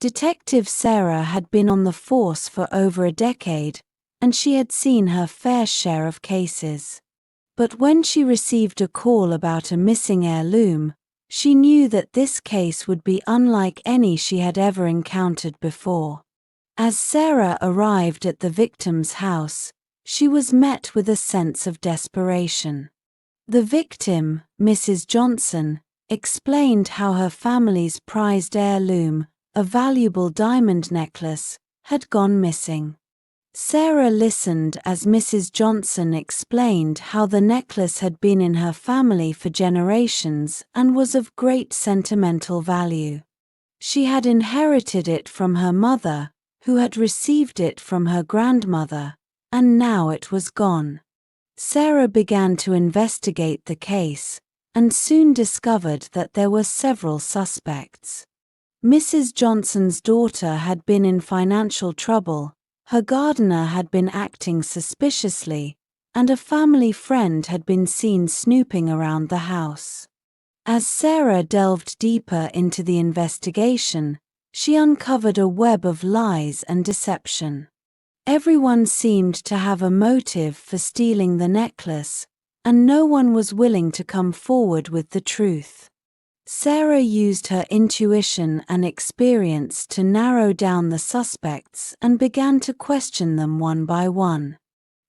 Detective Sarah had been on the force for over a decade, and she had seen her fair share of cases. But when she received a call about a missing heirloom, she knew that this case would be unlike any she had ever encountered before. As Sarah arrived at the victim's house, she was met with a sense of desperation. The victim, Mrs. Johnson, explained how her family's prized heirloom, a valuable diamond necklace, had gone missing. Sarah listened as Mrs. Johnson explained how the necklace had been in her family for generations and was of great sentimental value. She had inherited it from her mother, who had received it from her grandmother, and now it was gone. Sarah began to investigate the case, and soon discovered that there were several suspects. Mrs. Johnson's daughter had been in financial trouble, her gardener had been acting suspiciously, and a family friend had been seen snooping around the house. As Sarah delved deeper into the investigation, she uncovered a web of lies and deception. Everyone seemed to have a motive for stealing the necklace, and no one was willing to come forward with the truth. Sarah used her intuition and experience to narrow down the suspects and began to question them one by one.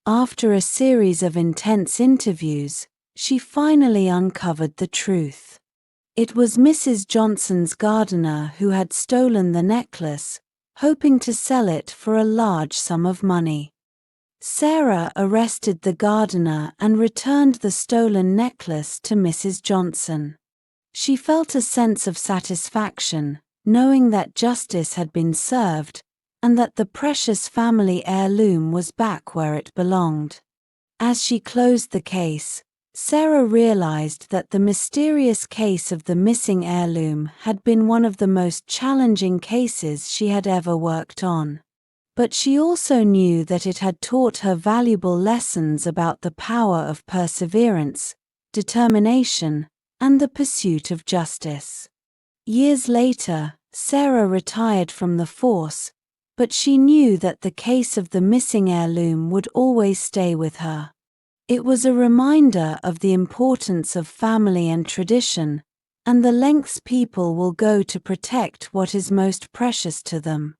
After a series of intense interviews, she finally uncovered the truth. It was Mrs. Johnson's gardener who had stolen the necklace, hoping to sell it for a large sum of money. Sarah arrested the gardener and returned the stolen necklace to Mrs. Johnson. She felt a sense of satisfaction, knowing that justice had been served, and that the precious family heirloom was back where it belonged. As she closed the case, Sarah realized that the mysterious case of the missing heirloom had been one of the most challenging cases she had ever worked on. But she also knew that it had taught her valuable lessons about the power of perseverance, determination, and the pursuit of justice. Years later, Sarah retired from the force, but she knew that the case of the missing heirloom would always stay with her. It was a reminder of the importance of family and tradition, and the lengths people will go to protect what is most precious to them.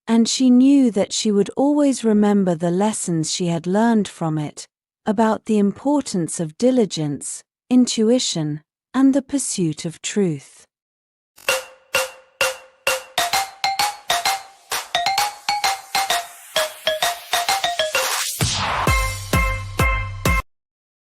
And she knew that she would always remember the lessons she had learned from it, about the importance of diligence, intuition, and the pursuit of truth.